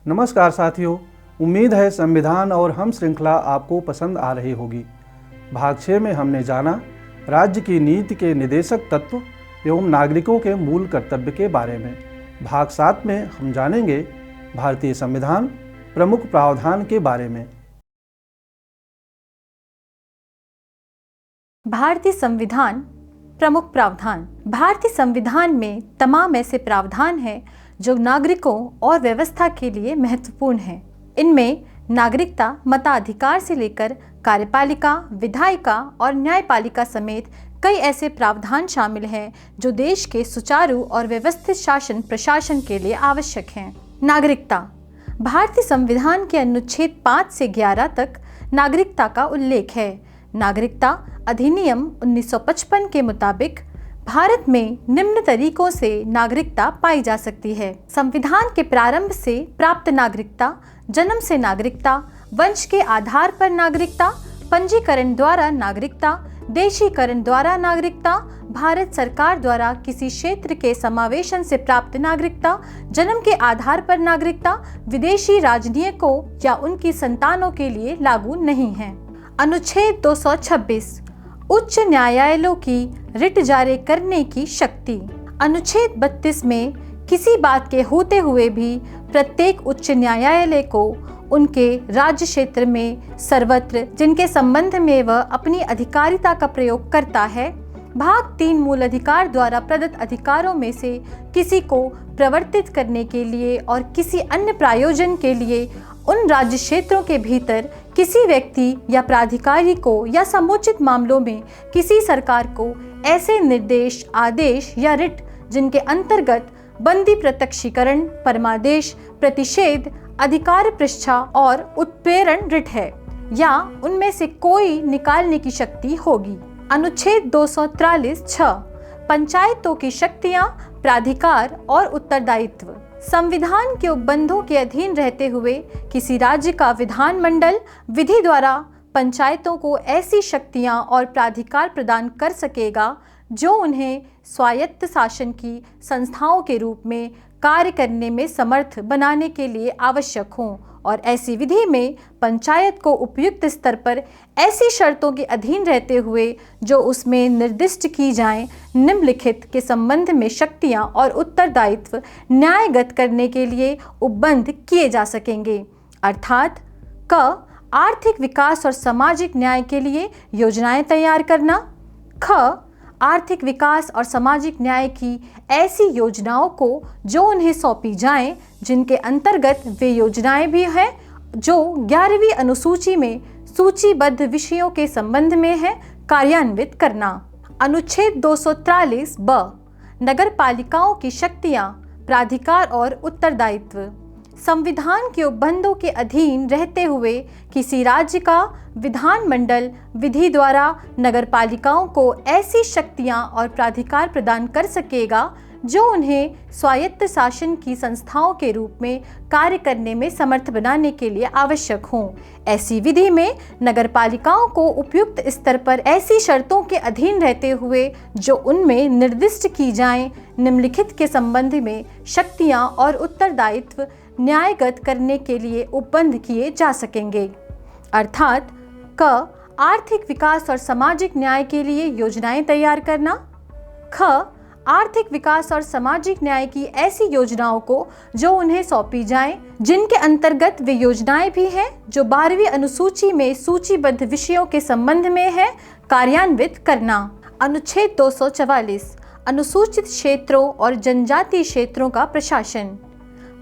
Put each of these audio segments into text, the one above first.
नमस्कार साथियों, उम्मीद है संविधान और हम श्रृंखला आपको पसंद आ रही होगी। भाग 6 में हमने जाना राज्य की नीति के निदेशक तत्व एवं नागरिकों के मूल कर्तव्य के बारे में। भाग 7 में हम जानेंगे भारतीय संविधान प्रमुख प्रावधान के बारे में। भारतीय संविधान प्रमुख प्रावधान। भारतीय संविधान में तमाम ऐसे प्रावधान हैं जो नागरिकों और व्यवस्था के लिए महत्वपूर्ण हैं। इनमें नागरिकता, मताधिकार से लेकर कार्यपालिका, विधायिका और न्यायपालिका समेत कई ऐसे प्रावधान शामिल हैं जो देश के सुचारू और व्यवस्थित शासन प्रशासन के लिए आवश्यक हैं। नागरिकता। भारतीय संविधान के अनुच्छेद 5 से 11 तक नागरिकता का उल्लेख है। नागरिकता अधिनियम 1955 के मुताबिक भारत में निम्न तरीकों से नागरिकता पाई जा सकती है। संविधान के प्रारंभ से प्राप्त नागरिकता, जन्म से नागरिकता, वंश के आधार पर नागरिकता, पंजीकरण द्वारा नागरिकता, देशीकरण द्वारा नागरिकता, भारत सरकार द्वारा किसी क्षेत्र के समावेशन से प्राप्त नागरिकता, जन्म के आधार पर नागरिकता, विदेशी राजनयिकों या उनकी संतानों के लिए लागू नहीं है। अनुच्छेद 226 उच्च न्यायालयों की रिट जारी करने की शक्ति। अनुच्छेद 32 में किसी बात के होते हुए भी प्रत्येक उच्च न्यायालय को उनके राज्य क्षेत्र में सर्वत्र जिनके संबंध में वह अपनी अधिकारिता का प्रयोग करता है, भाग 3 मूल अधिकार द्वारा प्रदत्त अधिकारों में से किसी को प्रवर्तित करने के लिए और किसी अन्य प्रायोजन के लिए उन राज्य क्षेत्रों के भीतर किसी व्यक्ति या प्राधिकारी को या समुचित मामलों में किसी सरकार को ऐसे निर्देश, आदेश या रिट जिनके अंतर्गत बंदी प्रत्यक्षीकरण, परमादेश, प्रतिषेध, अधिकार पृष्ठा और उत्प्रेरण रिट है या उनमें से कोई निकालने की शक्ति होगी। अनुच्छेद 243(6) पंचायतों की शक्तियां, प्राधिकार और उत्तरदायित्व। संविधान के उपबंधों के अधीन रहते हुए किसी राज्य का विधानमंडल विधि द्वारा पंचायतों को ऐसी शक्तियां और प्राधिकार प्रदान कर सकेगा जो उन्हें स्वायत्त शासन की संस्थाओं के रूप में कार्य करने में समर्थ बनाने के लिए आवश्यक हों और ऐसी विधि में पंचायत को उपयुक्त स्तर पर ऐसी शर्तों के अधीन रहते हुए जो उसमें निर्दिष्ट की जाएं, निम्नलिखित के संबंध में शक्तियां और उत्तरदायित्व न्यायगत करने के लिए उपबंध किए जा सकेंगे। अर्थात क आर्थिक विकास और सामाजिक न्याय के लिए योजनाएं तैयार करना, ख आर्थिक विकास और सामाजिक न्याय की ऐसी योजनाओं को जो उन्हें सौंपी जाएं, जिनके अंतर्गत वे योजनाएं भी हैं जो 11वीं अनुसूची में सूचीबद्ध विषयों के संबंध में है, कार्यान्वित करना। अनुच्छेद 243(ब) नगर पालिकाओं की शक्तियां, प्राधिकार और उत्तरदायित्व। संविधान के उपबंधों के अधीन रहते हुए किसी राज्य का विधानमंडल विधि द्वारा नगर पालिकाओं को ऐसी शक्तियां और प्राधिकार प्रदान कर सकेगा जो उन्हें स्वायत्त शासन की संस्थाओं के रूप में कार्य करने में समर्थ बनाने के लिए आवश्यक हों। ऐसी विधि में नगर पालिकाओं को उपयुक्त स्तर पर ऐसी शर्तों के अधीन रहते हुए जो उनमें निर्दिष्ट की जाएं, निम्नलिखित के संबंध में शक्तियां और उत्तरदायित्व न्यायगत करने के लिए उपबंध किए जा सकेंगे। अर्थात क आर्थिक विकास और सामाजिक न्याय के लिए योजनाएं तैयार करना, ख आर्थिक विकास और सामाजिक न्याय की ऐसी योजनाओं को जो उन्हें सौंपी जाएं, जिनके अंतर्गत वे योजनाएं भी हैं जो 12वीं अनुसूची में सूचीबद्ध विषयों के संबंध में है, कार्यान्वित करना। अनुच्छेद 244 अनुसूचित क्षेत्रों और जनजातीय क्षेत्रों का प्रशासन।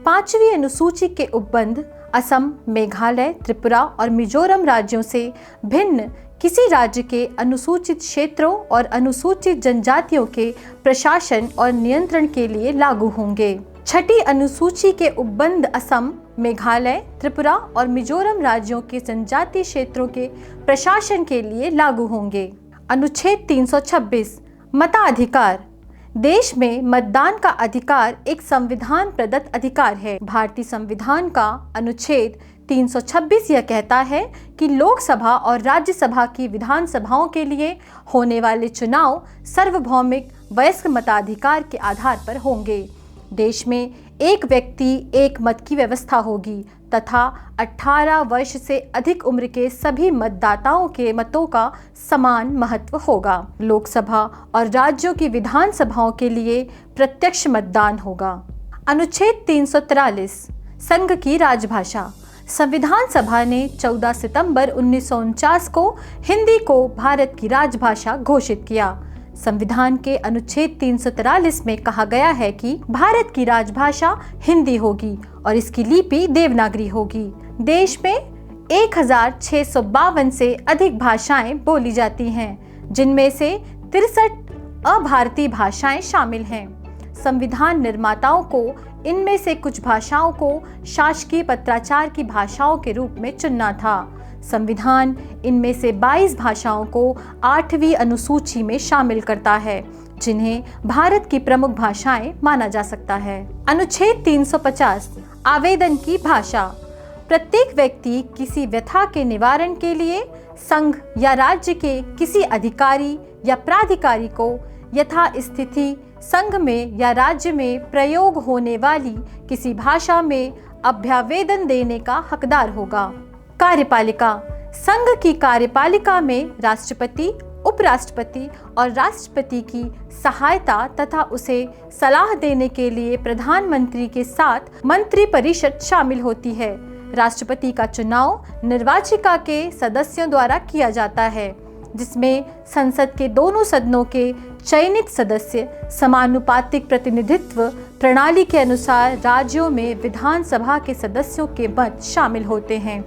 5वीं अनुसूची के उपबंध असम, मेघालय, त्रिपुरा और मिजोरम राज्यों से भिन्न किसी राज्य के अनुसूचित क्षेत्रों और अनुसूचित जनजातियों के प्रशासन और नियंत्रण के लिए लागू होंगे। 6ठी अनुसूची के उपबंध असम, मेघालय, त्रिपुरा और मिजोरम राज्यों के जनजातीय क्षेत्रों के प्रशासन के लिए लागू होंगे। अनुच्छेद 326 मताधिकार। देश में मतदान का अधिकार एक संविधान प्रदत्त अधिकार है। भारतीय संविधान का अनुच्छेद 326 यह कहता है कि लोकसभा और राज्यसभा की विधानसभाओं के लिए होने वाले चुनाव सार्वभौमिक वयस्क मताधिकार के आधार पर होंगे। देश में एक व्यक्ति एक मत की व्यवस्था होगी तथा 18 वर्ष से अधिक उम्र के सभी मतदाताओं के मतों का समान महत्व होगा। लोकसभा और राज्यों की विधानसभाओं के लिए प्रत्यक्ष मतदान होगा। अनुच्छेद 343 संघ की राजभाषा। संविधान सभा ने 14 सितंबर 1949 को हिंदी को भारत की राजभाषा घोषित किया। संविधान के अनुच्छेद 343 में कहा गया है कि भारत की राजभाषा हिंदी होगी और इसकी लिपि देवनागरी होगी। देश में 1652 से अधिक भाषाएं बोली जाती हैं, जिनमें से 63 अभारतीय भाषाएं शामिल हैं। संविधान निर्माताओं को इनमें से कुछ भाषाओं को शासकीय पत्राचार की भाषाओं के रूप में चुनना था। संविधान इनमें से 22 भाषाओं को 8वीं अनुसूची में शामिल करता है, जिन्हें भारत की प्रमुख भाषाएं माना जा सकता है। अनुच्छेद 350 आवेदन की भाषा। प्रत्येक व्यक्ति किसी व्यथा के निवारण के लिए संघ या राज्य के किसी अधिकारी या प्राधिकारी को यथास्थिति संघ में या राज्य में प्रयोग होने वाली किसी भाषा में अभ्यावेदन देने का हकदार होगा। कार्यपालिका। संघ की कार्यपालिका में राष्ट्रपति, उपराष्ट्रपति और राष्ट्रपति की सहायता तथा उसे सलाह देने के लिए प्रधानमंत्री के साथ मंत्रिपरिषद शामिल होती है। राष्ट्रपति का चुनाव निर्वाचिका के सदस्यों द्वारा किया जाता है, जिसमें संसद के दोनों सदनों के चयनित सदस्य समानुपातिक प्रतिनिधित्व प्रणाली के अनुसार राज्यों में विधानसभा के सदस्यों के मत शामिल होते हैं।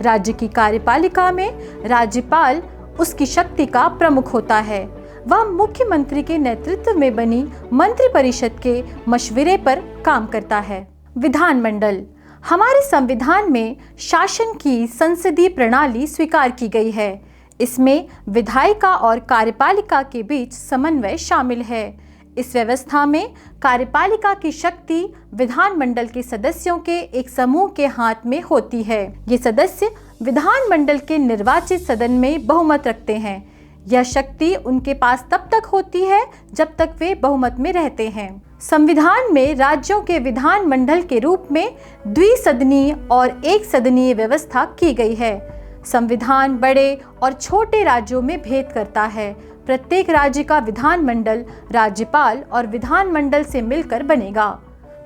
राज्य की कार्यपालिका में राज्यपाल उसकी शक्ति का प्रमुख होता है। वह मुख्यमंत्री के नेतृत्व में बनी मंत्रिपरिषद के मशवरे पर काम करता है। विधानमंडल। हमारे संविधान में शासन की संसदीय प्रणाली स्वीकार की गई है। इसमें विधायिका और कार्यपालिका के बीच समन्वय शामिल है। इस व्यवस्था में कार्यपालिका की शक्ति विधानमंडल के सदस्यों के एक समूह के हाथ में होती है। ये सदस्य विधानमंडल के निर्वाचित सदन में बहुमत रखते हैं। यह शक्ति उनके पास तब तक होती है जब तक वे बहुमत में रहते हैं। संविधान में राज्यों के विधानमंडल के रूप में द्विसदनीय और एक सदनीय व्यवस्था की गई है। संविधान बड़े और छोटे राज्यों में भेद करता है। प्रत्येक राज्य का विधानमंडल राज्यपाल और विधानमंडल से मिलकर बनेगा।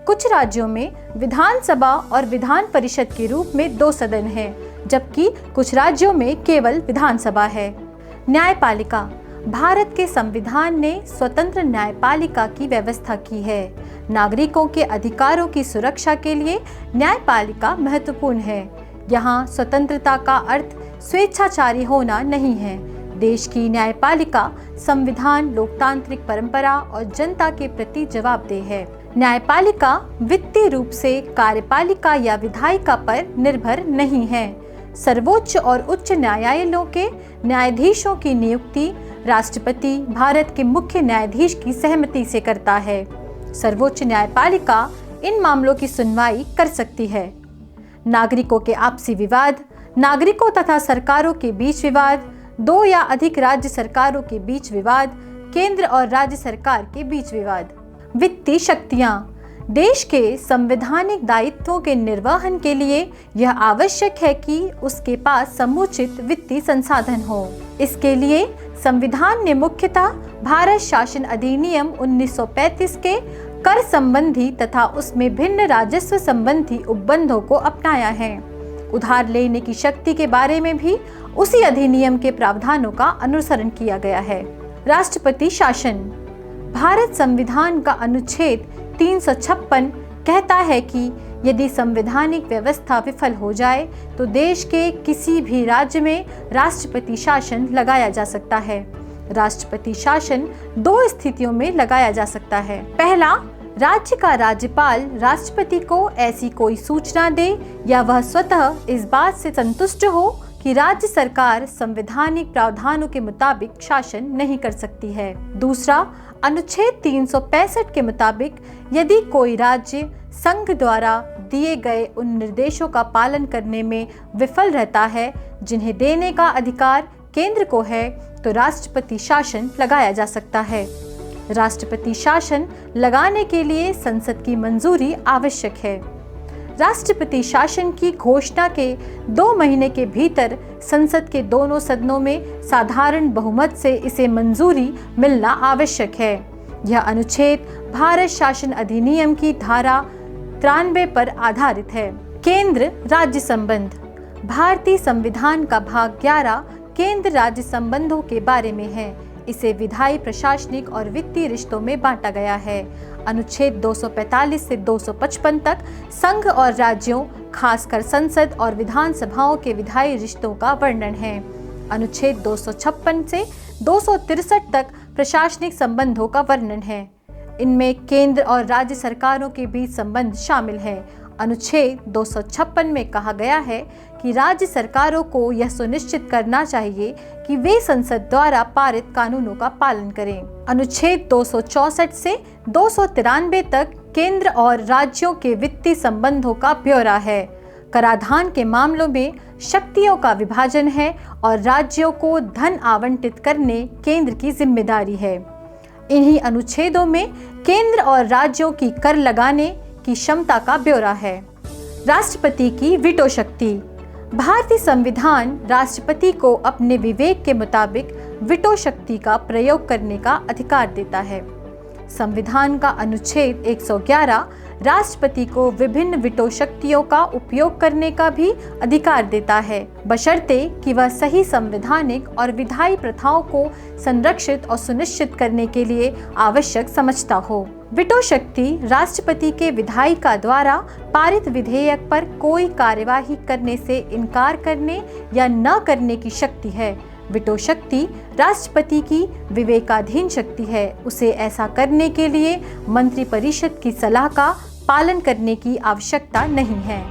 कुछ राज्यों में विधानसभा और विधान परिषद के रूप में 2 सदन हैं, जबकि कुछ राज्यों में केवल विधानसभा है। न्यायपालिका। भारत के संविधान ने स्वतंत्र न्यायपालिका की व्यवस्था की है। नागरिकों के अधिकारों की सुरक्षा के लिए न्यायपालिका महत्वपूर्ण है। यहाँ स्वतंत्रता का अर्थ स्वेच्छाचारी होना नहीं है। देश की न्यायपालिका संविधान, लोकतांत्रिक परंपरा और जनता के प्रति जवाबदेह है। न्यायपालिका वित्तीय रूप से कार्यपालिका या विधायिका पर निर्भर नहीं है। सर्वोच्च और उच्च न्यायालयों के न्यायाधीशों की नियुक्ति राष्ट्रपति भारत के मुख्य न्यायाधीश की सहमति से करता है। सर्वोच्च न्यायपालिका इन मामलों की सुनवाई कर सकती है। नागरिकों के आपसी विवाद। नागरिकों तथा सरकारों के बीच विवाद, 2 या अधिक राज्य सरकारों के बीच विवाद, केंद्र और राज्य सरकार के बीच विवाद। वित्तीय शक्तियां। देश के संवैधानिक दायित्वों के निर्वहन के लिए यह आवश्यक है कि उसके पास समुचित वित्तीय संसाधन हो। इसके लिए संविधान ने मुख्यतः भारत शासन अधिनियम 1935 के कर संबंधी तथा उसमें भिन्न राजस्व संबंधी उपबंधों को अपनाया है। उधार लेने की शक्ति के बारे में भी उसी अधिनियम के प्रावधानों का अनुसरण किया गया है। राष्ट्रपति शासन। भारत संविधान का अनुच्छेद 356 कहता है कि यदि संवैधानिक व्यवस्था विफल हो जाए तो देश के किसी भी राज्य में राष्ट्रपति शासन लगाया जा सकता है। राष्ट्रपति शासन 2 स्थितियों में लगाया जा सकता है। पहला, राज्य का राज्यपाल राष्ट्रपति को ऐसी कोई सूचना दे या वह स्वतः इस बात से संतुष्ट हो कि राज्य सरकार संवैधानिक प्रावधानों के मुताबिक शासन नहीं कर सकती है। दूसरा, अनुच्छेद 365 के मुताबिक यदि कोई राज्य संघ द्वारा दिए गए उन निर्देशों का पालन करने में विफल रहता है जिन्हें देने का अधिकार केंद्र को है, तो राष्ट्रपति शासन लगाया जा सकता है। राष्ट्रपति शासन लगाने के लिए संसद की मंजूरी आवश्यक है। राष्ट्रपति शासन की घोषणा के 2 महीने के भीतर संसद के दोनों सदनों में साधारण बहुमत से इसे मंजूरी मिलना आवश्यक है। यह अनुच्छेद भारत शासन अधिनियम की धारा 93 पर आधारित है। केंद्र राज्य संबंध। भारतीय संविधान का भाग 11 केंद्र राज्य संबंधों के बारे में है। इसे विधायी, प्रशासनिक और वित्तीय रिश्तों में बांटा गया है। अनुच्छेद 245 से 255 तक संघ और राज्यों, खासकर संसद और विधानसभाओं के विधायी रिश्तों का वर्णन है। अनुच्छेद 256 से 263 तक प्रशासनिक संबंधों का वर्णन है। इनमें केंद्र और राज्य सरकारों के बीच संबंध शामिल है। अनुच्छेद 256 में कहा गया है कि राज्य सरकारों को यह सुनिश्चित करना चाहिए कि वे संसद द्वारा पारित कानूनों का पालन करें। अनुच्छेद 264 से 293 तक केंद्र और राज्यों के वित्तीय संबंधों का ब्यौरा है। कराधान के मामलों में शक्तियों का विभाजन है और राज्यों को धन आवंटित करने केंद्र की जिम्मेदारी है। इन्हीं अनुच्छेदों में केंद्र और राज्यों की कर लगाने की क्षमता का ब्यौरा है। राष्ट्रपति की वीटो शक्ति। भारतीय संविधान राष्ट्रपति को अपने विवेक के मुताबिक वीटो शक्ति का प्रयोग करने का अधिकार देता है। संविधान का अनुच्छेद 111 राष्ट्रपति को विभिन्न वीटो शक्तियों का उपयोग करने का भी अधिकार देता है, बशर्ते कि वह सही संवैधानिक और विधायी प्रथाओं को संरक्षित और सुनिश्चित करने के लिए आवश्यक समझता हो। वीटो शक्ति राष्ट्रपति के विधायिका द्वारा पारित विधेयक पर कोई कार्यवाही करने से इनकार करने या न करने की शक्ति है। वीटो शक्ति राष्ट्रपति की विवेकाधीन शक्ति है। उसे ऐसा करने के लिए मंत्रिपरिषद की सलाह का पालन करने की आवश्यकता नहीं है।